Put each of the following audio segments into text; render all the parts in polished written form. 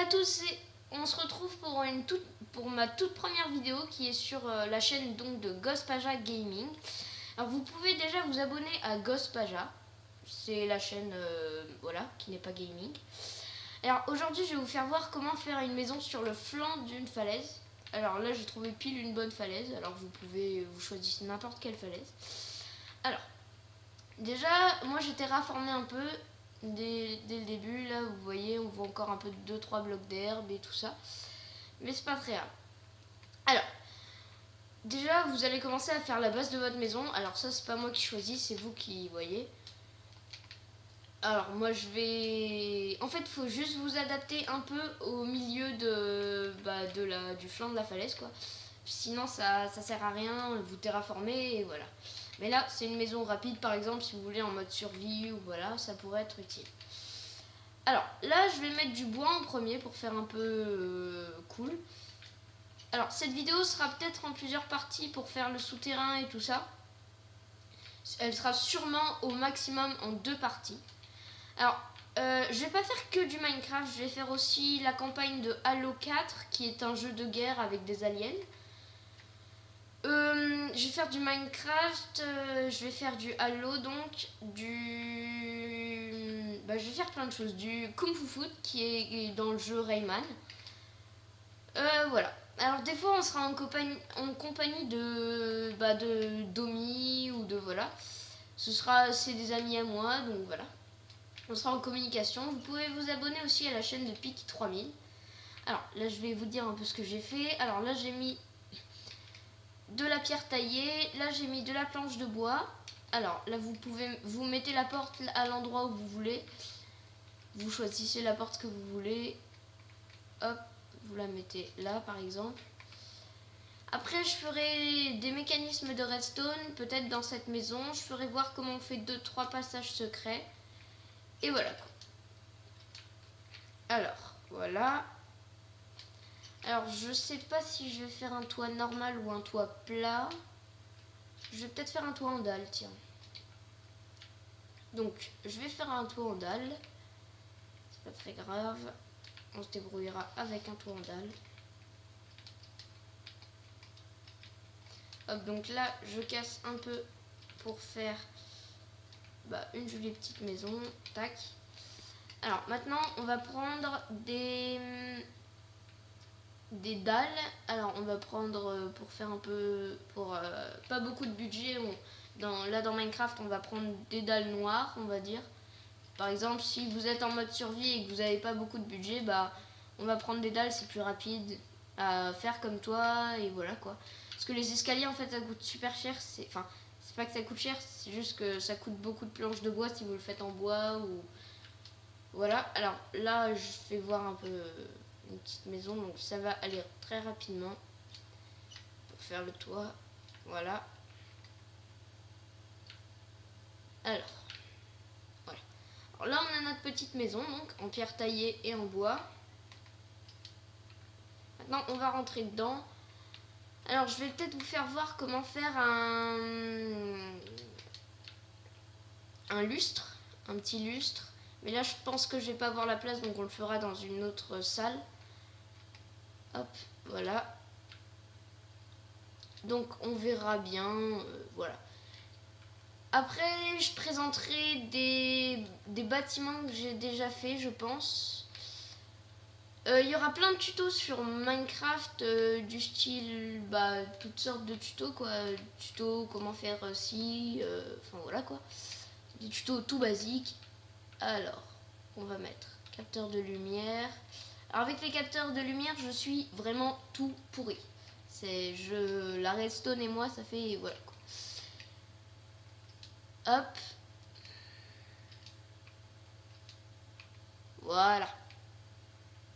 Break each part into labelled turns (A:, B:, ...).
A: tous, on se retrouve pour ma toute première vidéo qui est sur la chaîne donc de Ghostpaja Gaming. Alors vous pouvez déjà vous abonner à Ghostpaja, c'est la chaîne voilà, qui n'est pas gaming. Alors aujourd'hui je vais vous faire voir comment faire une maison sur le flanc d'une falaise. Alors là j'ai trouvé pile une bonne falaise, alors vous choisissez n'importe quelle falaise. Alors déjà moi j'étais rasformé un peu dès le début. Là vous voyez, on voit encore un peu de 2-3 blocs d'herbe et tout ça, mais c'est pas très grave. Alors déjà vous allez commencer à faire la base de votre maison. Alors ça c'est pas moi qui choisis, c'est vous qui voyez. Alors moi je vais... En fait il faut juste vous adapter un peu au milieu du flanc de la falaise quoi. Sinon ça sert à rien, vous terraformez et voilà. Mais là c'est une maison rapide par exemple si vous voulez en mode survie ou voilà, ça pourrait être utile. Alors là je vais mettre du bois en premier pour faire un peu cool. Alors cette vidéo sera peut-être en plusieurs parties pour faire le souterrain et tout ça. Elle sera sûrement au maximum en 2 parties. Alors je vais pas faire que du Minecraft, je vais faire aussi la campagne de Halo 4 qui est un jeu de guerre avec des aliens. Je vais faire du Minecraft, je vais faire du Halo donc, je vais faire plein de choses, du Kung Fu Foot qui est dans le jeu Rayman. Voilà. Alors des fois on sera en compagnie de Domi ou de voilà. C'est des amis à moi donc voilà. On sera en communication. Vous pouvez vous abonner aussi à la chaîne de Piki 3000. Alors là je vais vous dire un peu ce que j'ai fait. Alors là j'ai mis de la pierre taillée, là j'ai mis de la planche de bois. Alors là vous mettez la porte à l'endroit où vous voulez. Vous choisissez la porte que vous voulez. Hop, vous la mettez là par exemple. Après je ferai des mécanismes de redstone peut-être dans cette maison. Je ferai voir comment on fait 2-3 passages secrets. Et voilà. Alors voilà. Alors je sais pas si je vais faire un toit normal ou un toit plat. Je vais peut-être faire un toit en dalle, tiens. Donc je vais faire un toit en dalle. C'est pas très grave. On se débrouillera avec un toit en dalle. Hop, donc là je casse un peu pour faire une jolie petite maison. Tac. Alors maintenant on va prendre des dalles. Alors on va prendre pour faire un peu pas beaucoup de budget. Dans Minecraft on va prendre des dalles noires on va dire. Par exemple si vous êtes en mode survie et que vous n'avez pas beaucoup de budget, on va prendre des dalles, c'est plus rapide à faire comme toi et voilà quoi. Parce que les escaliers en fait ça coûte super cher. C'est pas que ça coûte cher, c'est juste que ça coûte beaucoup de planches de bois si vous le faites en bois ou voilà. Alors là je vais voir un peu une petite maison donc ça va aller très rapidement pour faire le toit. Voilà. Alors voilà. Alors là on a notre petite maison donc en pierre taillée et en bois. Maintenant on va rentrer dedans. Alors je vais peut-être vous faire voir comment faire un lustre, un petit lustre. Mais là je pense que je vais pas avoir la place donc on le fera dans une autre salle. Hop, voilà. Donc on verra bien, voilà. Après je présenterai des bâtiments que j'ai déjà fait je pense. Il y aura plein de tutos sur Minecraft du style toutes sortes de tutos quoi. Tutos comment faire enfin voilà quoi. Des tutos tout basiques. Alors on va mettre capteur de lumière. Alors avec les capteurs de lumière je suis vraiment tout pourri. La redstone et moi ça fait voilà quoi. Hop. Voilà.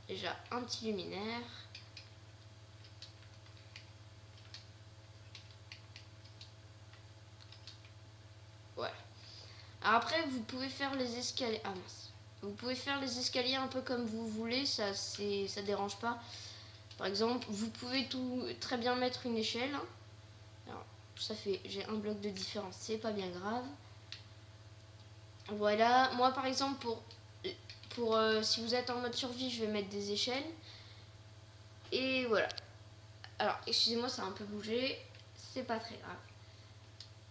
A: Déjà un petit luminaire. Voilà. Alors après vous pouvez faire les escaliers. Ah mince. Vous pouvez faire les escaliers un peu comme vous voulez, ça dérange pas. Par exemple, vous pouvez très bien mettre une échelle. Alors, j'ai un bloc de différence, c'est pas bien grave. Voilà, moi par exemple Pour si vous êtes en mode survie, je vais mettre des échelles. Et voilà. Alors, excusez-moi, ça a un peu bougé. C'est pas très grave.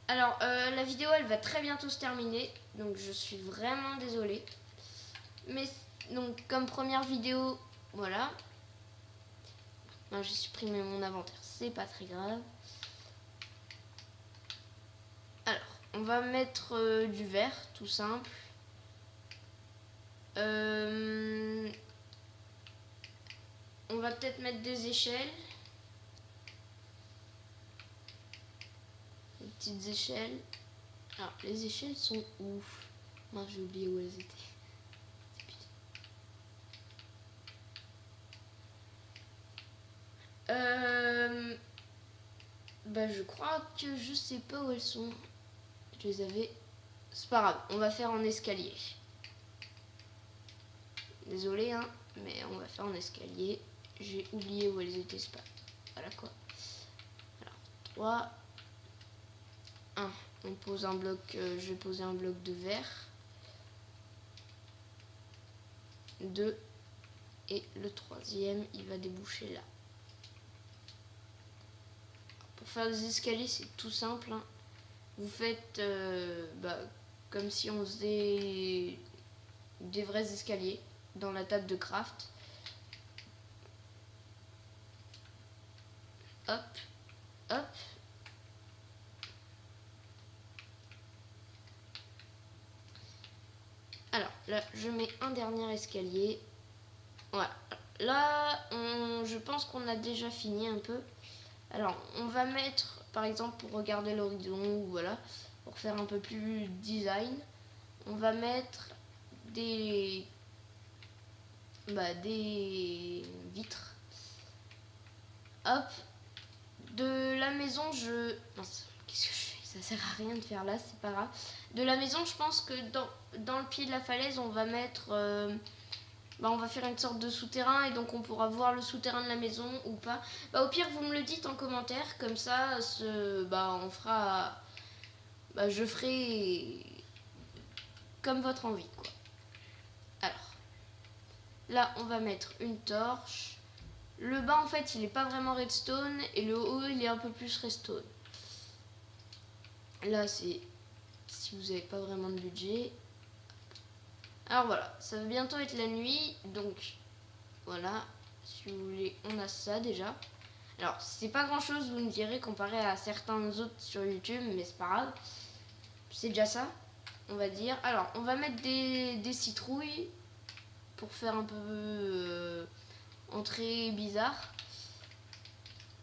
A: Alors, la vidéo, elle va très bientôt se terminer. Donc, je suis vraiment désolée. Mais, donc, comme première vidéo, voilà. J'ai supprimé mon inventaire. C'est pas très grave. Alors, on va mettre du verre, tout simple. On va peut-être mettre des échelles. Des petites échelles. Alors, les échelles sont où? Moi, j'ai oublié où elles étaient. Bah, je crois que je sais pas où elles sont. Je les avais. C'est pas grave, on va faire en escalier. Désolé, hein, mais on va faire en escalier. J'ai oublié où elles étaient, c'est pas. Voilà quoi. Alors, 3. 1. On pose un bloc. Je vais poser un bloc de verre. 2. Et le troisième, il va déboucher là. Pour faire des escaliers, c'est tout simple. Hein. Vous faites comme si on faisait des vrais escaliers dans la table de craft. Hop, hop. Alors là, je mets un dernier escalier. Voilà. Là, je pense qu'on a déjà fini un peu. Alors, on va mettre, par exemple, pour regarder l'horizon, ou voilà, pour faire un peu plus design, on va mettre des vitres. Hop. De la maison, mince, qu'est-ce que je fais? Ça sert à rien de faire là, c'est pas grave. De la maison, je pense que dans le pied de la falaise, on va mettre... on va faire une sorte de souterrain et donc on pourra voir le souterrain de la maison ou pas. Au pire, vous me le dites en commentaire, comme ça, on fera... je ferai comme votre envie, quoi. Alors, là, on va mettre une torche. Le bas, en fait, il n'est pas vraiment redstone et le haut, il est un peu plus redstone. Là, c'est si vous n'avez pas vraiment de budget. Alors voilà, ça va bientôt être la nuit, donc voilà, si vous voulez, on a ça déjà. Alors, c'est pas grand chose, vous me direz, comparé à certains autres sur YouTube, mais c'est pas grave. C'est déjà ça, on va dire. Alors, on va mettre des citrouilles pour faire un peu entrée bizarre.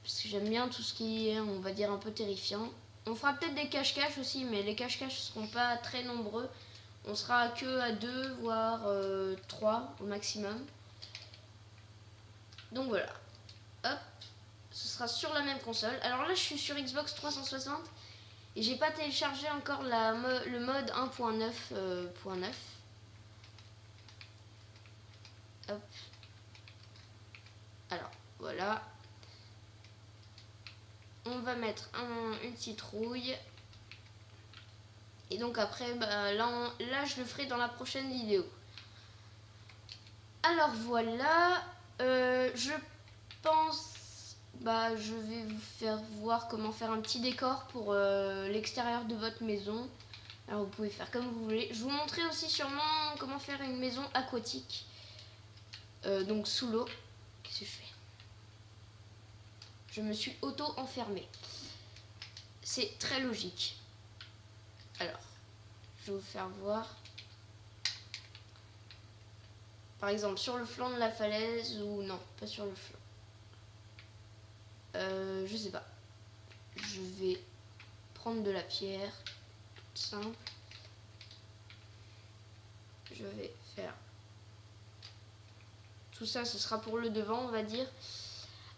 A: Parce que j'aime bien tout ce qui est, on va dire, un peu terrifiant. On fera peut-être des cache-cache aussi, mais les cache-cache ne seront pas très nombreux. On sera que à 2, voire 3 au maximum. Donc voilà. Hop. Ce sera sur la même console. Alors là, je suis sur Xbox 360 et j'ai pas téléchargé encore le mode 1.9.9. Hop. Alors, voilà. On va mettre une citrouille. Et donc après, là, je le ferai dans la prochaine vidéo. Alors voilà. Je pense... je vais vous faire voir comment faire un petit décor pour l'extérieur de votre maison. Alors vous pouvez faire comme vous voulez. Je vous montrerai aussi sûrement comment faire une maison aquatique. Donc sous l'eau. Qu'est-ce que je fais? Je me suis auto-enfermée. C'est très logique. Alors, je vais vous faire voir. Par exemple, sur le flanc de la falaise ou non, pas sur le flanc. Je sais pas. Je vais prendre de la pierre, toute simple. Je vais faire tout ça, ce sera pour le devant, on va dire.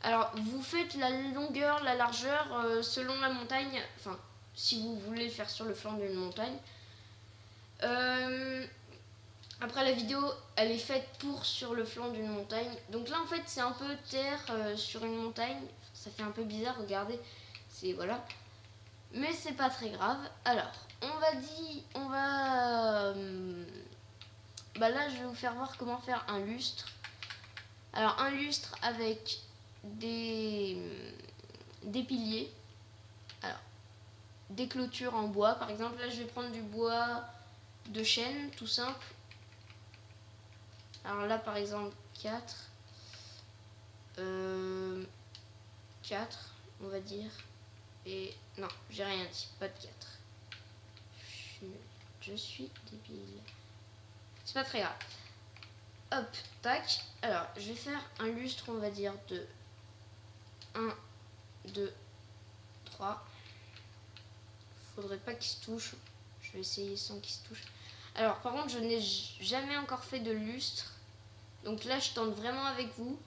A: Alors, vous faites la longueur, la largeur selon la montagne. Enfin, si vous voulez le faire sur le flanc d'une montagne. Après, la vidéo, elle est faite pour sur le flanc d'une montagne. Donc là, en fait, c'est un peu terre sur une montagne. Ça fait un peu bizarre, regardez. C'est voilà. Mais c'est pas très grave. Alors, on va bah là je vais vous faire voir comment faire un lustre. Alors un lustre avec des piliers, alors des clôtures en bois par exemple. Là je vais prendre du bois de chêne tout simple. Alors là par exemple 4 on va dire. Et non, j'ai rien dit, pas de 4. Je suis débile. C'est pas très grave. Hop, tac. Alors, je vais faire un lustre, on va dire, de 1, 2, 3. Faudrait pas qu'il se touche. Je vais essayer sans qu'il se touche. Alors, par contre, je n'ai jamais encore fait de lustre. Donc là, je tente vraiment avec vous.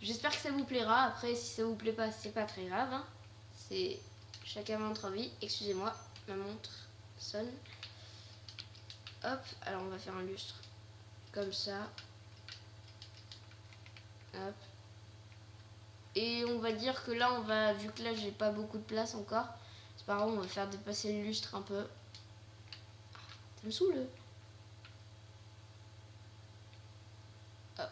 A: J'espère que ça vous plaira. Après, si ça vous plaît pas, c'est pas très grave. Hein. C'est chacun votre avis. Excusez-moi, ma montre sonne. Hop, alors on va faire un lustre comme ça. Hop. Et on va dire que là, on va, vu que là, j'ai pas beaucoup de place encore, c'est pas grave, on va faire dépasser le lustre un peu. Ça me saoule. Hop.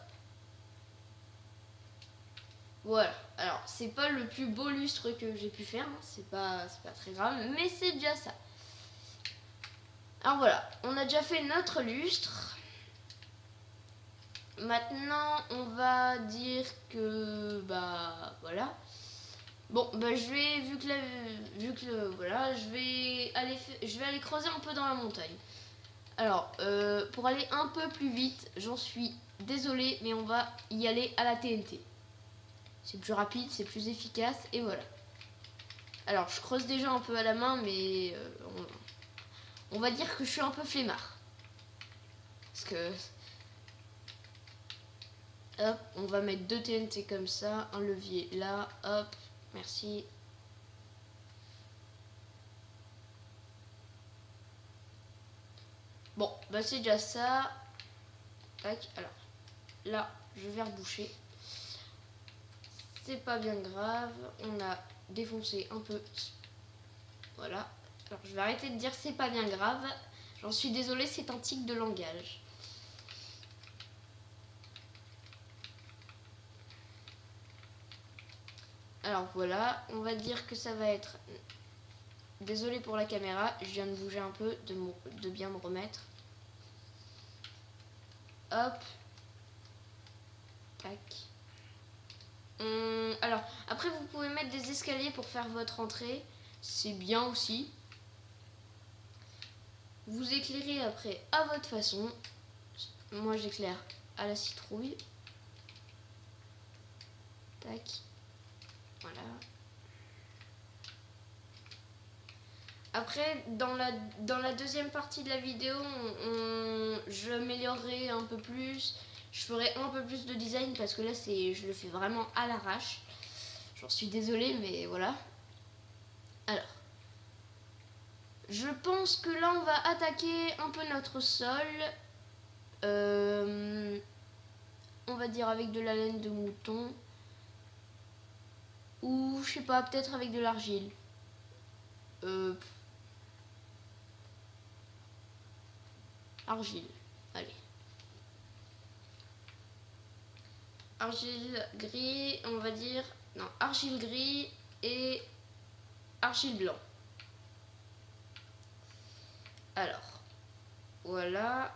A: Voilà. Alors, c'est pas le plus beau lustre que j'ai pu faire, hein. C'est pas très grave, mais c'est déjà ça. Alors voilà, on a déjà fait notre lustre. Maintenant, on va dire que bah voilà. Bon, bah je vais voilà, je vais aller creuser un peu dans la montagne. Alors, pour aller un peu plus vite, j'en suis désolée, mais on va y aller à la TNT. C'est plus rapide, c'est plus efficace, et voilà. Alors, je creuse déjà un peu à la main, mais on va dire que je suis un peu flemmard. Parce que... Hop, on va mettre 2 TNT comme ça, un levier là, hop, merci. Bon, bah c'est déjà ça. Tac, alors, là, je vais reboucher. C'est pas bien grave, on a défoncé un peu. Voilà, alors je vais arrêter de dire c'est pas bien grave. J'en suis désolée, c'est un tic de langage. Alors voilà, on va dire que ça va être... Désolée pour la caméra, je viens de bouger un peu, de bien me remettre. Hop. Tac. Alors, après vous pouvez mettre des escaliers pour faire votre entrée. C'est bien aussi. Vous éclairez après à votre façon. Moi j'éclaire à la citrouille. Tac. Voilà. Après, dans la deuxième partie de la vidéo, j'améliorerai un peu plus. Je ferai un peu plus de design parce que là, je le fais vraiment à l'arrache. J'en suis désolée, mais voilà. Alors, je pense que là, on va attaquer un peu notre sol. On va dire avec de la laine de mouton. Ou, je sais pas, peut-être avec de l'argile. Argile, allez. Argile gris, on va dire... Non, argile gris et argile blanc. Alors, voilà.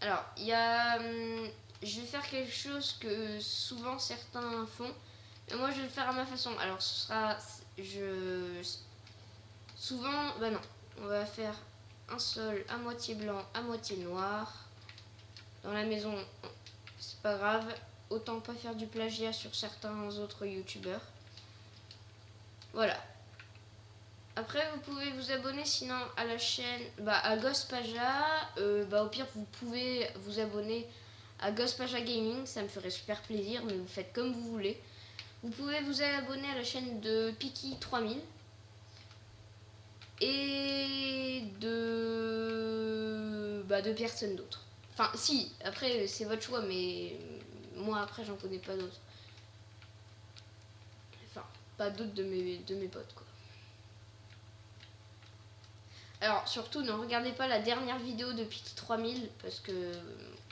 A: Alors, il y a... je vais faire quelque chose que souvent certains font. Mais moi, je vais le faire à ma façon. Alors, ce sera... Souvent, bah non. On va faire un sol à moitié blanc, à moitié noir. Dans la maison, c'est pas grave. Autant pas faire du plagiat sur certains autres youtubeurs. Voilà. Après, vous pouvez vous abonner sinon à la chaîne, à Ghostpaja. Au pire, vous pouvez vous abonner à Ghostpaja Gaming. Ça me ferait super plaisir, mais vous faites comme vous voulez. Vous pouvez vous abonner à la chaîne de Piki 3000. Et de personne d'autre. Enfin, si, après, c'est votre choix, mais moi, après, j'en connais pas d'autres. Enfin, pas d'autres de mes potes, quoi. Alors surtout ne regardez pas la dernière vidéo de Pity 3000 parce que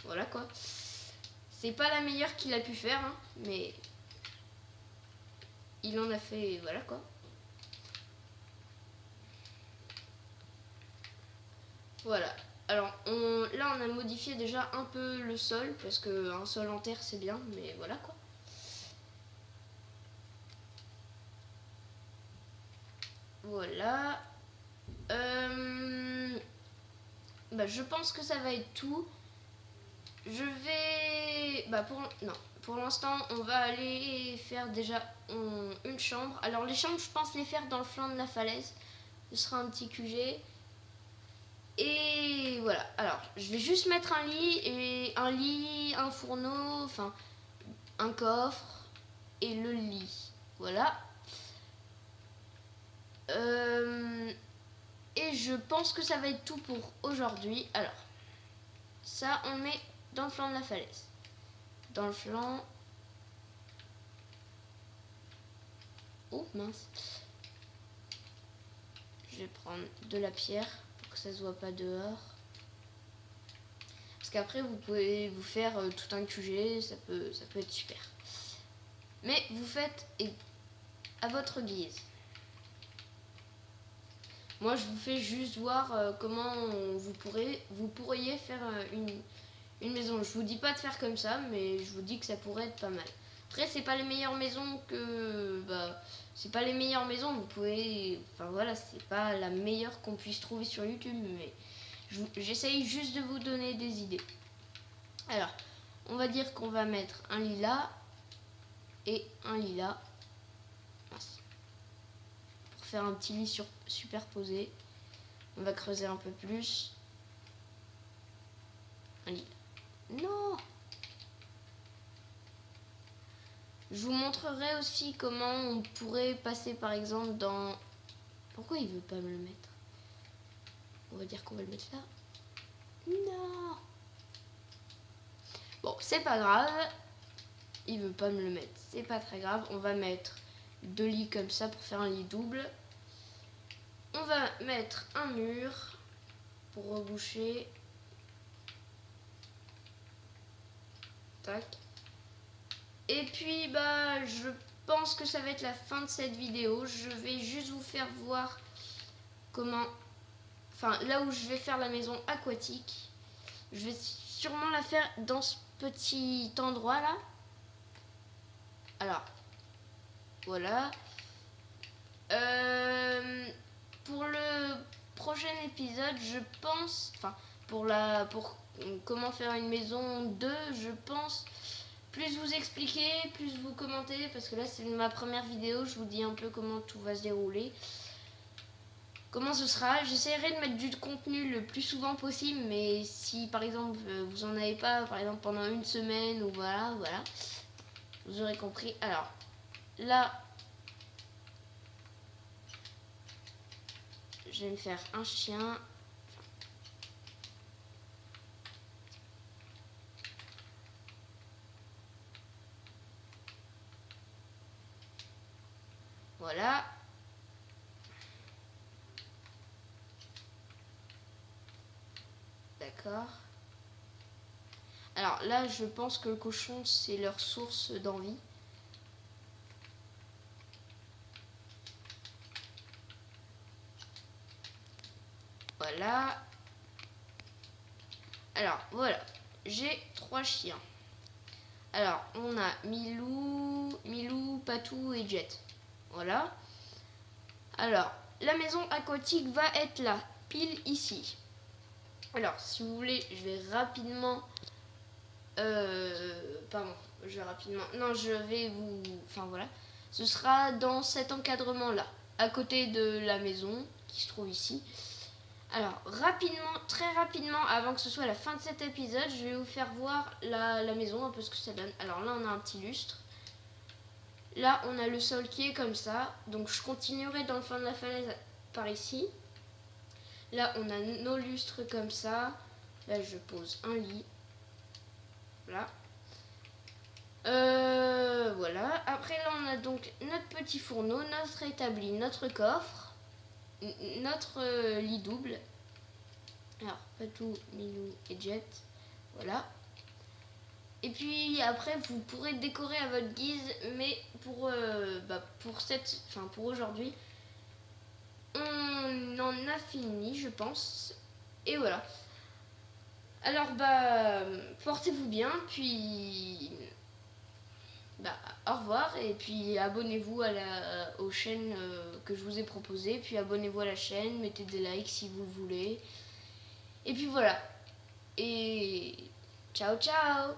A: voilà quoi. C'est pas la meilleure qu'il a pu faire, hein, mais il en a fait, voilà quoi. Voilà. Alors là on a modifié déjà un peu le sol parce que un sol en terre c'est bien, mais voilà quoi. Voilà. Bah, je pense que ça va être tout. Je vais... Bah pour l'instant, on va aller faire déjà une chambre. Alors les chambres, je pense les faire dans le flanc de la falaise. Ce sera un petit QG. Et voilà. Alors, je vais juste mettre un lit, un fourneau, enfin, un coffre et le lit. Voilà. Et je pense que ça va être tout pour aujourd'hui. Alors, ça, on met dans le flanc de la falaise. Dans le flanc... Oh mince. Je vais prendre de la pierre pour que ça se voit pas dehors. Parce qu'après, vous pouvez vous faire tout un QG, ça peut être super. Mais vous faites à votre guise. Moi, je vous fais juste voir comment vous pourriez faire une maison. Je vous dis pas de faire comme ça, mais je vous dis que ça pourrait être pas mal. Après, c'est pas les meilleures maisons que... Bah, c'est pas les meilleures maisons, vous pouvez... Enfin voilà, c'est pas la meilleure qu'on puisse trouver sur YouTube, mais j'essaye juste de vous donner des idées. Alors, on va dire qu'on va mettre un lilas et un lilas. Pour faire un petit lit superposé. On va creuser un peu plus. Un lilas. Non! Je vous montrerai aussi comment on pourrait passer par exemple dans... Pourquoi il veut pas me le mettre? On va dire qu'on va le mettre là. Non! Bon, c'est pas grave. Il veut pas me le mettre. C'est pas très grave. On va mettre 2 lits comme ça pour faire un lit double. On va mettre un mur pour reboucher. Tac. Et puis bah je pense que ça va être la fin de cette vidéo. Je vais juste vous faire voir comment... Enfin là où je vais faire la maison aquatique. Je vais sûrement la faire dans ce petit endroit là. Alors voilà. Pour le prochain épisode, je pense... Enfin pour comment faire une maison 2, je pense... Plus vous expliquer, plus vous commentez, parce que là c'est ma première vidéo, je vous dis un peu comment tout va se dérouler. Comment ce sera. J'essaierai de mettre du contenu le plus souvent possible, mais si par exemple vous en avez pas, par exemple pendant une semaine ou voilà, vous aurez compris. Alors là, je vais me faire un chien. Voilà. D'accord. Alors là, je pense que le cochon, c'est leur source d'envie. Voilà. Alors, voilà. J'ai 3 chiens. Alors, on a Milou, Patou et Jet. Voilà. Alors, la maison aquatique va être là, pile ici. Alors, si vous voulez, je vais rapidement... pardon, je vais rapidement... Non, je vais vous... Enfin, voilà. Ce sera dans cet encadrement-là, à côté de la maison qui se trouve ici. Alors, rapidement, très rapidement, avant que ce soit la fin de cet épisode, je vais vous faire voir la maison, un peu ce que ça donne. Alors là, on a un petit lustre. Là, on a le sol qui est comme ça. Donc, je continuerai dans le fond de la falaise par ici. Là, on a nos lustres comme ça. Là, je pose un lit. Voilà. Voilà. Après, là, on a donc notre petit fourneau, notre établi, notre coffre. notre lit double. Alors, Patou, Minou et Jet. Voilà. Et puis après, vous pourrez décorer à votre guise, mais pour aujourd'hui, on en a fini, je pense. Et voilà. Alors, portez-vous bien, puis au revoir, et puis abonnez-vous aux chaînes que je vous ai proposées, puis abonnez-vous à la chaîne, mettez des likes si vous le voulez. Et puis voilà. Et ciao ciao.